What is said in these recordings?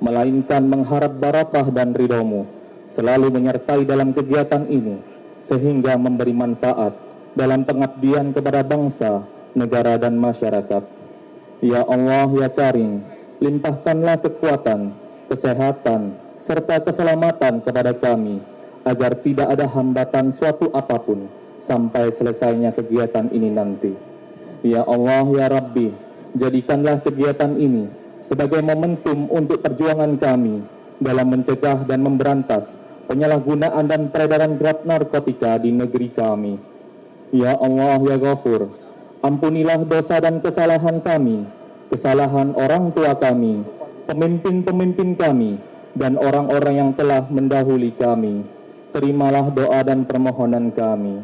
melainkan mengharap barakah dan ridho-Mu selalu menyertai dalam kegiatan ini, sehingga memberi manfaat dalam pengabdian kepada bangsa, negara, dan masyarakat. Ya Allah, ya Karim, limpahkanlah kekuatan, kesehatan, serta keselamatan kepada kami, agar tidak ada hambatan suatu apapun sampai selesainya kegiatan ini nanti. Ya Allah, ya Rabbi, jadikanlah kegiatan ini sebagai momentum untuk perjuangan kami dalam mencegah dan memberantas penyalahgunaan dan peredaran gelap narkotika di negeri kami. Ya Allah, ya Ghafur, ampunilah dosa dan kesalahan kami, kesalahan orang tua kami, pemimpin-pemimpin kami, dan orang-orang yang telah mendahului kami. Terimalah doa dan permohonan kami.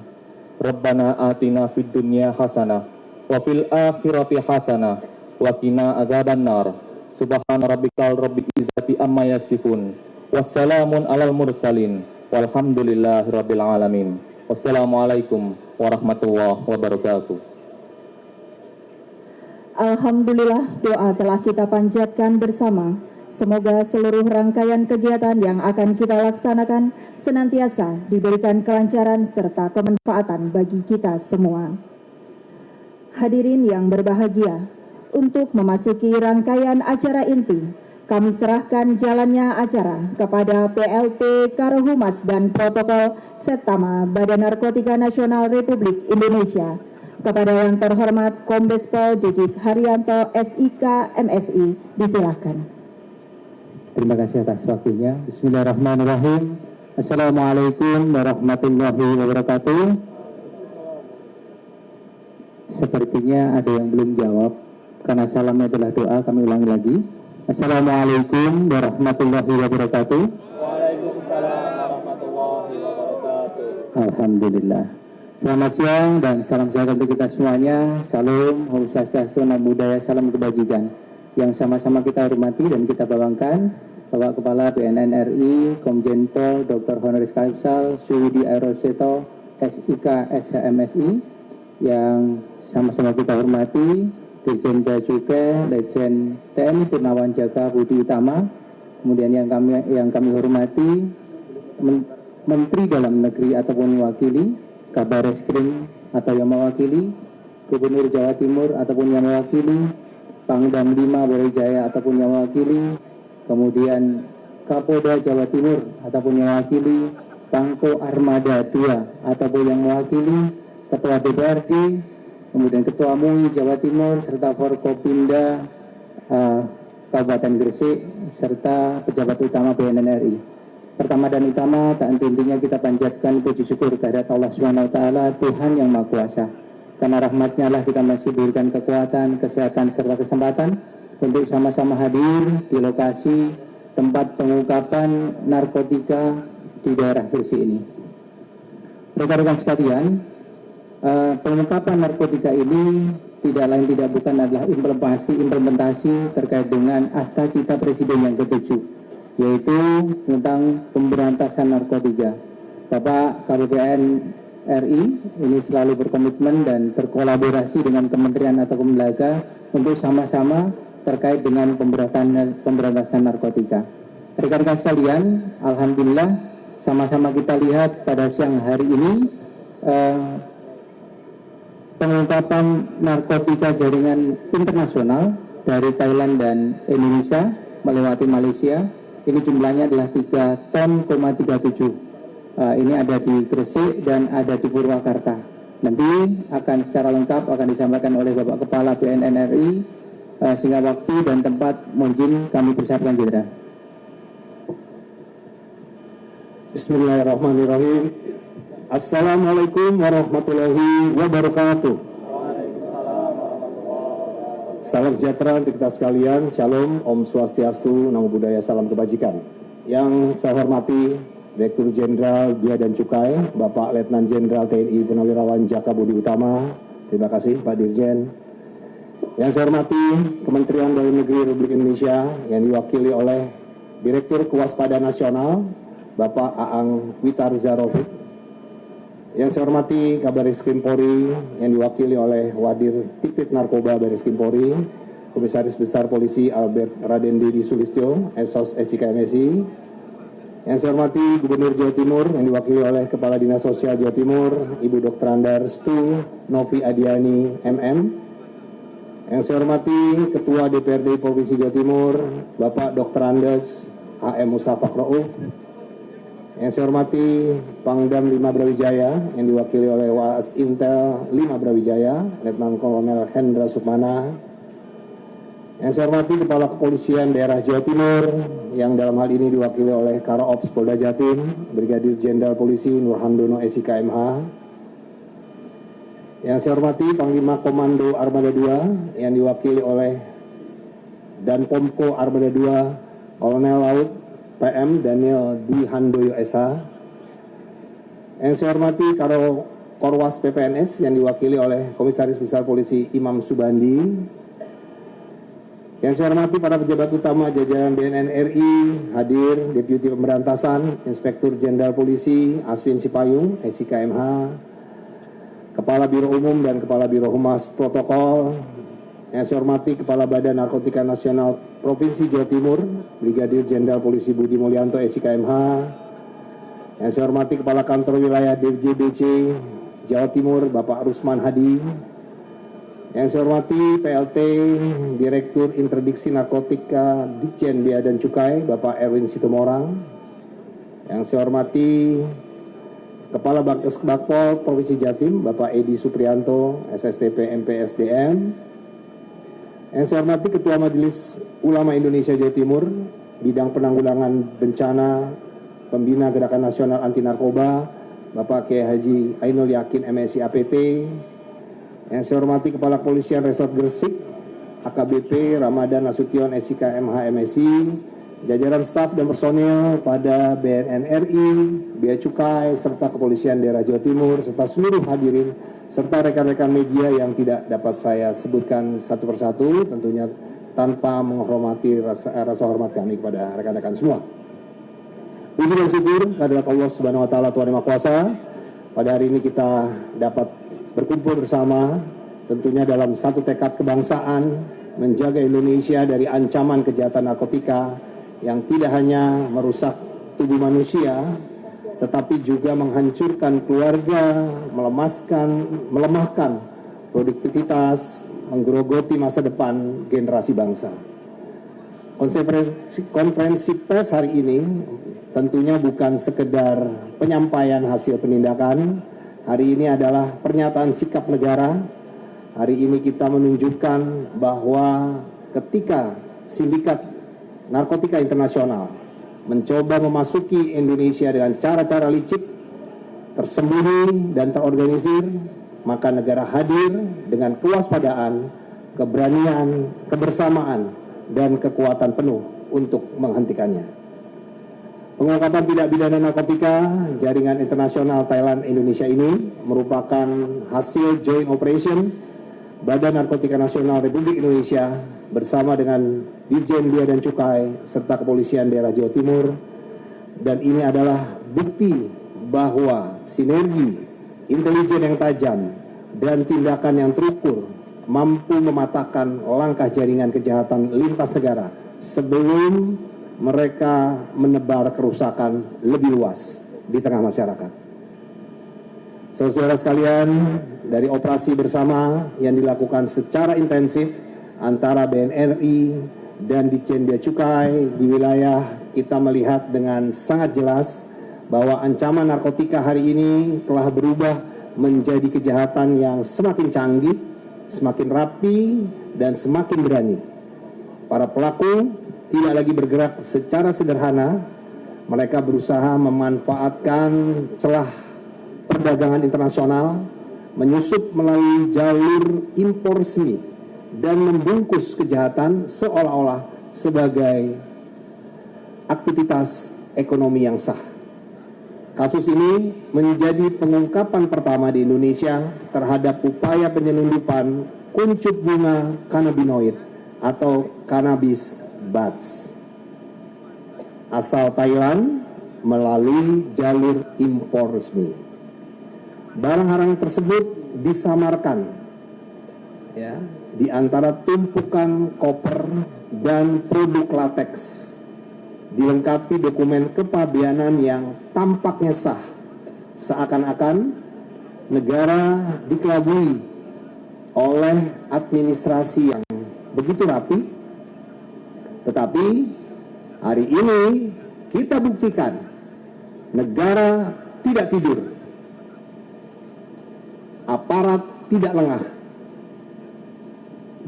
Rabbana atina fid dunya hasanah wa fil akhirati hasanah wa qina adzabannar. Subhana rabbikal rabbil izzati amma yasifun. Wassalamun alal mursalin. Walhamdulillahi rabbil alamin. Wassalamualaikum warahmatullahi wabarakatuh. Alhamdulillah, doa telah kita panjatkan bersama. Semoga seluruh rangkaian kegiatan yang akan kita laksanakan senantiasa diberikan kelancaran serta kemanfaatan bagi kita semua. Hadirin yang berbahagia, untuk memasuki rangkaian acara inti, kami serahkan jalannya acara kepada PLT Karohumas dan Protokol Settama Badan Narkotika Nasional Republik Indonesia, kepada yang terhormat Kombes Pol Didik Haryanto SIK MSI, disilakan. Terima kasih atas waktunya. Bismillahirrahmanirrahim. Assalamualaikum warahmatullahi wabarakatuh. Sepertinya ada yang belum jawab, karena salamnya adalah doa, kami ulangi lagi. Assalamualaikum warahmatullahi wabarakatuh. Waalaikumsalam warahmatullahi wabarakatuh. Alhamdulillah. Selamat siang dan salam sehat untuk kita semuanya. Salam, Om Swastiastu, Namo Buddhaya, salam kebajikan. Yang sama-sama kita hormati dan kita banggakan, Bapak Kepala BNN RI, Komjen Pol Dr. Honoris Causa Suwidi Aeroseto SIK SHMSI, yang sama-sama kita hormati Dirjen Bea Cukai, Legend TNI Purnawan Jaga Budi Utama, kemudian yang kami hormati Menteri Dalam Negeri ataupun mewakili, Kabar Reskrim atau yang mewakili, Gubernur Jawa Timur ataupun yang mewakili, Pangdam 5 Brawijaya ataupun yang mewakili, kemudian Kapolda Jawa Timur ataupun yang mewakili, Pangko Armada 2 ataupun yang mewakili, Ketua DPRD, kemudian Ketua MUI Jawa Timur, serta Forkopimda Kabupaten Gresik, serta pejabat utama BNN RI. Pertama dan utama, tak henti-hentinya kita panjatkan puji syukur kehadirat Allah SWT, Tuhan yang Maha Kuasa. Karena rahmatnya lah kita masih diberikan kekuatan, kesehatan, serta kesempatan untuk sama-sama hadir di lokasi tempat pengungkapan narkotika di daerah Gresik ini. Rekan-rekan sekalian, pengungkapan narkotika ini tidak lain tidak bukan adalah implementasi terkait dengan asta cita Presiden yang ke-7, yaitu tentang pemberantasan narkotika. Bapak KBPN RI ini selalu berkomitmen dan berkolaborasi dengan kementerian atau lembaga untuk sama-sama terkait dengan pemberantasan narkotika. Rekan-rekan sekalian, alhamdulillah sama-sama kita lihat pada siang hari ini pengungkapan narkotika jaringan internasional dari Thailand dan Indonesia melewati Malaysia. Ini jumlahnya adalah 3 ton, 37. Ini ada di Gresik dan ada di Purwakarta. Nanti akan secara lengkap akan disampaikan oleh Bapak Kepala BNN RI, sehingga waktu dan tempat mohon kami persiapkan jeda. Bismillahirrahmanirrahim. Assalamualaikum warahmatullahi wabarakatuh. Salam sejahtera untuk kita sekalian. Shalom, Om Swastiastu, Namo Buddhaya, salam kebajikan. Yang saya hormati Direktur Jenderal Bea dan Cukai, Bapak Letnan Jenderal TNI Purnawirawan Jaka Budi Utama. Terima kasih Pak Dirjen. Yang saya hormati Kementerian Dalam Negeri Republik Indonesia yang diwakili oleh Direktur Kewaspadaan Nasional, Bapak Aang Witar Zarovic. Yang saya hormati Kabar Reskrim Polri yang diwakili oleh Wadir Tipit Narkoba Baris Krim Polri, Komisaris Besar Polisi Albert Raden Dedy Sulistyo, Esos SIK MSI. Yang saya hormati Gubernur Jawa Timur yang diwakili oleh Kepala Dinas Sosial Jawa Timur, Ibu Dr. Anda Restu Novi Adiani MM. Yang saya hormati Ketua DPRD Provinsi Jawa Timur, Bapak Dr. Andes HM Musafak Rauf. Yang saya hormati Pangdam 5 Brawijaya yang diwakili oleh Waas Intel 5 Brawijaya, Letnan Kolonel Hendra Sukmana. Yang saya hormati Kepala Kepolisian Daerah Jawa Timur yang dalam hal ini diwakili oleh Karo-Ops Polda Jatim, Brigadir Jenderal Polisi Nurhandono SIK MH. Yang saya hormati Panglima Komando Armada 2 yang diwakili oleh Dan Pomko Armada 2 Kolonel Laut PM Daniel Dwi Handoyo SH. Yang saya hormati Karo Korwas PPNS yang diwakili oleh Komisaris Besar Polisi Imam Subandi. Yang saya hormati para pejabat utama jajaran BNN RI, hadir Deputi Pemberantasan, Inspektur Jenderal Polisi Aswin Sipayung, SIK MH, Kepala Biro Umum dan Kepala Biro Humas Protokol. Yang saya hormati Kepala Badan Narkotika Nasional Provinsi Jawa Timur, Brigadir Jenderal Polisi Budi Mulyanto SIK MH. Yang saya hormati Kepala Kantor Wilayah DJBC Jawa Timur, Bapak Rusman Hadi. Yang saya hormati PLT Direktur Interdiksi Narkotika Ditjen Bea dan Cukai, Bapak Erwin Situmorang. Yang saya hormati Kepala Bankes Bakpol Provinsi Jatim, Bapak Edi Suprianto, SSTP MPSDM. Yang saya hormati Ketua Majelis Ulama Indonesia Jawa Timur, Bidang Penanggulangan Bencana, Pembina Gerakan Nasional Anti Narkoba, Bapak Kiai Haji Ainul Yakin MSI APT. Yang saya hormati Kepala Kepolisian Resort Gresik, AKBP Ramadan Nasution SIK MH MSI, jajaran staf dan personil pada BNN RI, Bea Cukai, serta Kepolisian Daerah Jawa Timur, serta seluruh hadirin, serta rekan-rekan media yang tidak dapat saya sebutkan satu persatu, tentunya tanpa menghormati rasa hormat kami kepada rekan-rekan semua. Puji dan syukur kehadirat Allah Subhanahu wa taala Tuhan Yang Maha Kuasa. Pada hari ini kita dapat berkumpul bersama tentunya dalam satu tekad kebangsaan menjaga Indonesia dari ancaman kejahatan narkotika yang tidak hanya merusak tubuh manusia tetapi juga menghancurkan keluarga, melemahkan produktivitas, menggerogoti masa depan generasi bangsa. Konferensi pers hari ini tentunya bukan sekedar penyampaian hasil penindakan. Hari ini adalah pernyataan sikap negara. Hari ini kita menunjukkan bahwa ketika sindikat narkotika internasional mencoba memasuki Indonesia dengan cara-cara licik, tersembunyi dan terorganisir, maka negara hadir dengan kewaspadaan, keberanian, kebersamaan, dan kekuatan penuh untuk menghentikannya. Pengungkapan tindak pidana narkotika jaringan internasional Thailand Indonesia ini merupakan hasil joint operation Badan Narkotika Nasional Republik Indonesia bersama dengan Ditjen Bea dan Cukai serta Kepolisian Daerah Jawa Timur, dan ini adalah bukti bahwa sinergi intelijen yang tajam dan tindakan yang terukur mampu mematahkan langkah jaringan kejahatan lintas negara sebelum mereka menebar kerusakan lebih luas di tengah masyarakat. Saudara-saudara sekalian, dari operasi bersama yang dilakukan secara intensif antara BNRI dan Ditjen Bea Cukai di wilayah, kita melihat dengan sangat jelas bahwa ancaman narkotika hari ini telah berubah menjadi kejahatan yang semakin canggih, semakin rapi, dan semakin berani. Para pelaku tidak lagi bergerak secara sederhana, mereka berusaha memanfaatkan celah perdagangan internasional, menyusup melalui jalur impor resmi, dan membungkus kejahatan seolah-olah sebagai aktivitas ekonomi yang sah. Kasus ini menjadi pengungkapan pertama di Indonesia terhadap upaya penyelundupan kuncup bunga kanabinoid atau cannabis buds asal Thailand melalui jalur impor resmi. Barang-barang tersebut disamarkan, ya, di antara tumpukan koper dan produk lateks, dilengkapi dokumen kepabeanan yang tampaknya sah, seakan-akan negara dikelabui oleh administrasi yang begitu rapi. Tetapi hari ini kita buktikan negara tidak tidur, aparat tidak lengah,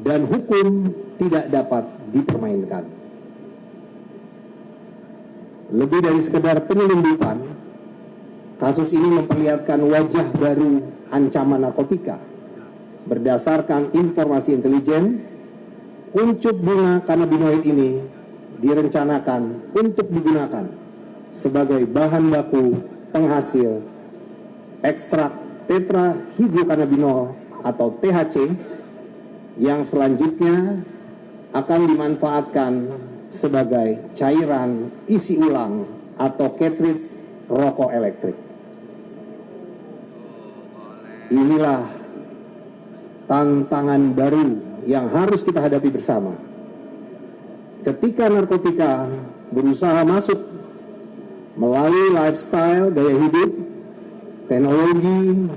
dan hukum tidak dapat dipermainkan. Lebih dari sekedar penyelundupan, kasus ini memperlihatkan wajah baru ancaman narkotika. Berdasarkan informasi intelijen, kuncup bunga kanabinoid ini direncanakan untuk digunakan sebagai bahan baku penghasil ekstrak tetrahidrokannabinol atau THC yang selanjutnya akan dimanfaatkan sebagai cairan isi ulang atau cartridge rokok elektrik. Inilah tantangan baru yang harus kita hadapi bersama. Ketika narkotika berusaha masuk melalui lifestyle, gaya hidup, teknologi,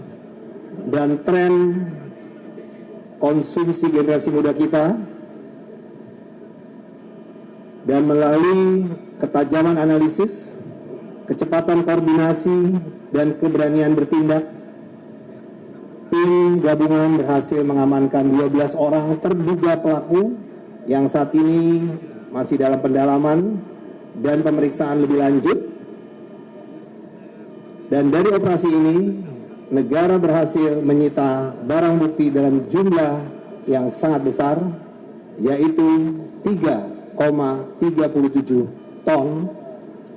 dan tren konsumsi generasi muda kita, dan melalui ketajaman analisis, kecepatan koordinasi, dan keberanian bertindak, tim gabungan berhasil mengamankan 12 orang terduga pelaku yang saat ini masih dalam pendalaman dan pemeriksaan lebih lanjut. Dan dari operasi ini, negara berhasil menyita barang bukti dalam jumlah yang sangat besar, yaitu 3,37 ton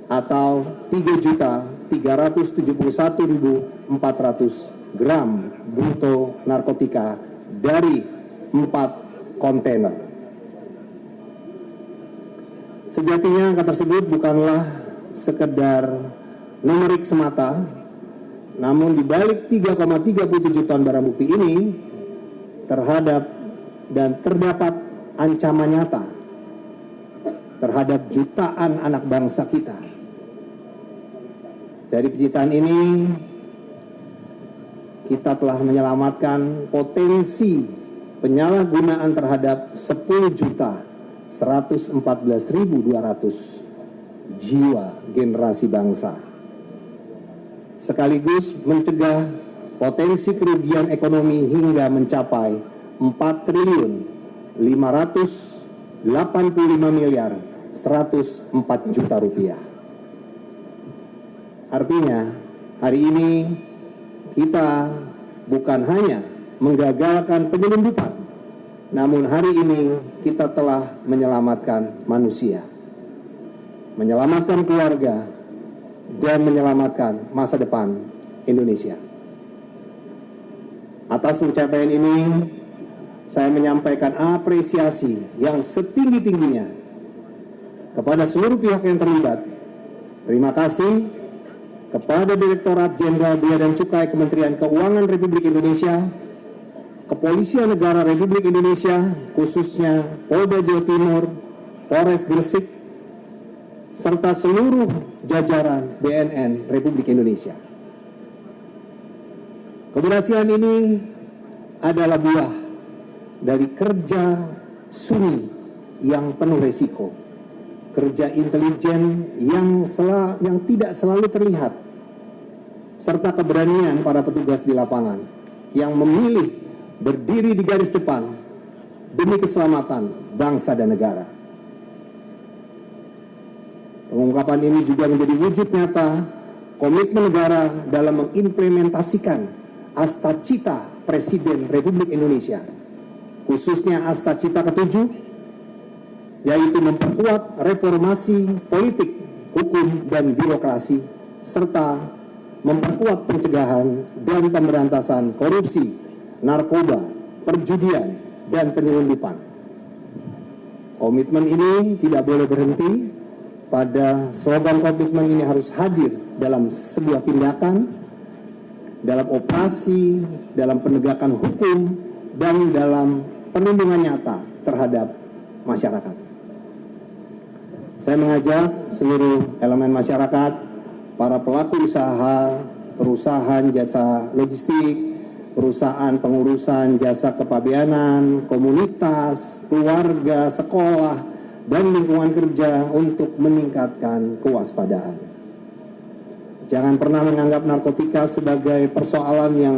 atau 3.371.400 gram bruto narkotika dari 4 kontainer. Sejatinya angka tersebut bukanlah sekedar numerik semata, namun di balik 3,37 ton barang bukti ini terhadap dan terdapat ancaman nyata terhadap jutaan anak bangsa kita. Dari penyitaan ini kita telah menyelamatkan potensi penyalahgunaan terhadap 10.114.200 jiwa generasi bangsa, sekaligus mencegah potensi kerugian ekonomi hingga mencapai 4.585.104 juta rupiah. Artinya, hari ini kita bukan hanya menggagalkan penyelundupan, namun hari ini kita telah menyelamatkan manusia, menyelamatkan keluarga, dan menyelamatkan masa depan Indonesia. Atas pencapaian ini, saya menyampaikan apresiasi yang setinggi-tingginya kepada seluruh pihak yang terlibat. Terima kasih kepada Direktorat Jenderal Bea dan Cukai Kementerian Keuangan Republik Indonesia, Kepolisian Negara Republik Indonesia, khususnya Polda Jawa Timur, Polres Gresik, serta seluruh jajaran BNN Republik Indonesia. Keberhasilan ini adalah buah dari kerja sunyi yang penuh resiko, kerja intelijen yang tidak selalu terlihat, serta keberanian para petugas di lapangan yang memilih berdiri di garis depan demi keselamatan bangsa dan negara. Pengungkapan ini juga menjadi wujud nyata komitmen negara dalam mengimplementasikan Asta-Cita Presiden Republik Indonesia, khususnya Asta-Cita ke-7, yaitu memperkuat reformasi politik, hukum, dan birokrasi, serta memperkuat pencegahan dan pemberantasan korupsi, narkoba, perjudian, dan penyelundupan. Komitmen ini tidak boleh berhenti pada slogan. Komitmen ini harus hadir dalam sebuah tindakan, dalam operasi, dalam penegakan hukum, dan dalam perlindungan nyata terhadap masyarakat. Saya mengajak seluruh elemen masyarakat, para pelaku usaha, perusahaan jasa logistik, perusahaan pengurusan jasa kepabeanan, komunitas, keluarga, sekolah, dan lingkungan kerja untuk meningkatkan kewaspadaan. Jangan pernah menganggap narkotika sebagai persoalan yang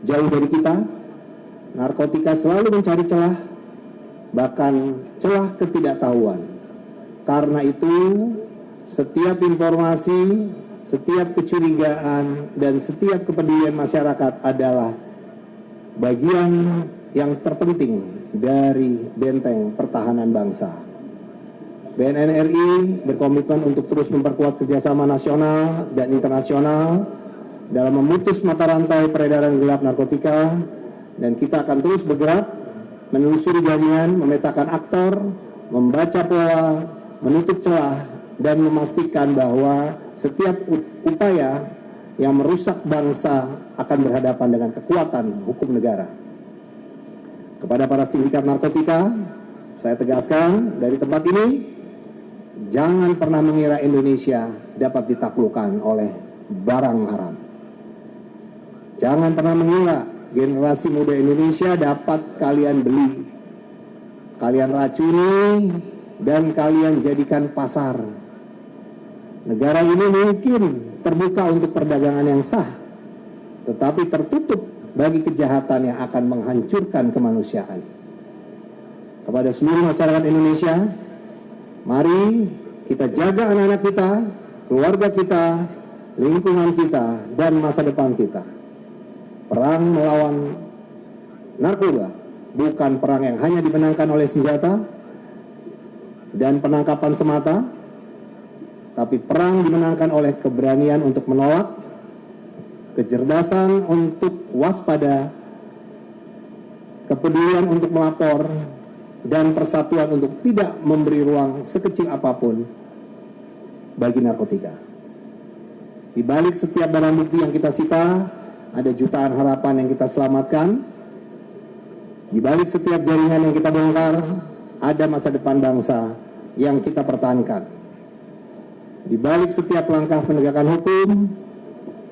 jauh dari kita. Narkotika selalu mencari celah, bahkan celah ketidaktahuan. Karena itu, setiap informasi, setiap kecurigaan, dan setiap kepedulian masyarakat adalah bagian yang terpenting dari benteng pertahanan bangsa. BNN RI berkomitmen untuk terus memperkuat kerjasama nasional dan internasional dalam memutus mata rantai peredaran gelap narkotika, dan kita akan terus bergerak menelusuri jaringan, memetakan aktor, membaca pola, menutup celah, dan memastikan bahwa setiap upaya yang merusak bangsa akan berhadapan dengan kekuatan hukum negara. Kepada para sindikat narkotika, saya tegaskan dari tempat ini, jangan pernah mengira Indonesia dapat ditaklukkan oleh barang haram. Jangan pernah mengira generasi muda Indonesia dapat kalian beli, kalian racuni, dan kalian jadikan pasar. Negara ini mungkin terbuka untuk perdagangan yang sah, tetapi tertutup bagi kejahatan yang akan menghancurkan kemanusiaan. Kepada seluruh masyarakat Indonesia, mari kita jaga anak-anak kita, keluarga kita, lingkungan kita, dan masa depan kita. Perang melawan narkoba bukan perang yang hanya dimenangkan oleh senjata dan penangkapan semata, tapi perang dimenangkan oleh keberanian untuk menolak, kecerdasan untuk waspada, kepedulian untuk melapor, dan persatuan untuk tidak memberi ruang sekecil apapun bagi narkotika. Di balik setiap barang bukti yang kita sita, ada jutaan harapan yang kita selamatkan. Di balik setiap jaringan yang kita bongkar, ada masa depan bangsa yang kita pertahankan. Di balik setiap langkah penegakan hukum,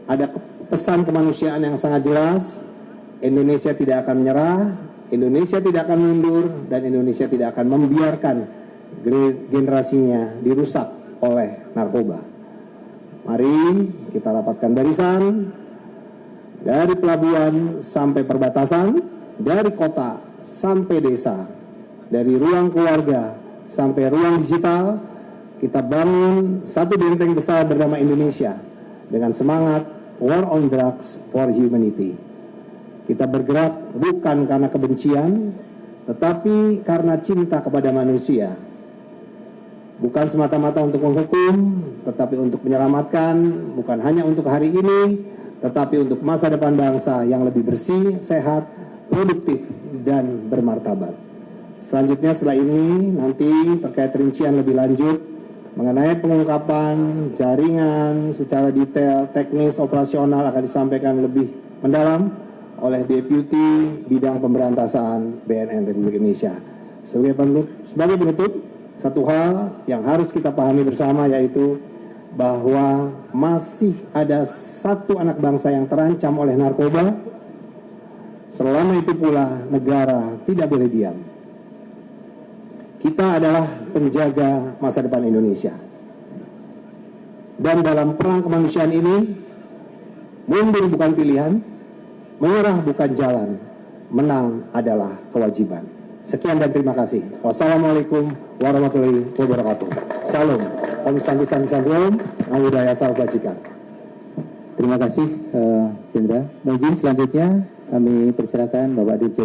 ada pesan kemanusiaan yang sangat jelas. Indonesia tidak akan menyerah, Indonesia tidak akan mundur, dan Indonesia tidak akan membiarkan generasinya dirusak oleh narkoba. Mari kita rapatkan barisan, dari pelabuhan sampai perbatasan, dari kota sampai desa, dari ruang keluarga sampai ruang digital, kita bangun satu benteng besar bernama Indonesia dengan semangat War on Drugs for Humanity. Kita bergerak bukan karena kebencian, tetapi karena cinta kepada manusia. Bukan semata-mata untuk menghukum, tetapi untuk menyelamatkan, bukan hanya untuk hari ini, tetapi untuk masa depan bangsa yang lebih bersih, sehat, produktif, dan bermartabat. Selanjutnya setelah ini nanti terkait rincian lebih lanjut mengenai pengungkapan jaringan secara detail, teknis, operasional akan disampaikan lebih mendalam oleh Deputi Bidang Pemberantasan BNN Republik Indonesia. Sebagai penutup, satu hal yang harus kita pahami bersama yaitu bahwa masih ada satu anak bangsa yang terancam oleh narkoba. Selama itu pula negara tidak boleh diam. Kita adalah penjaga masa depan Indonesia. Dan dalam perang kemanusiaan ini, mundur bukan pilihan, menyerah bukan jalan, menang adalah kewajiban. Sekian dan terima kasih. Wassalamualaikum warahmatullahi wabarakatuh. Salam. Om Santi Santi Santi Om. Namo Buddhaya Salam Kebajikan. Terima kasih, Jenderal. Mungkin selanjutnya kami persilakan Bapak Dirjen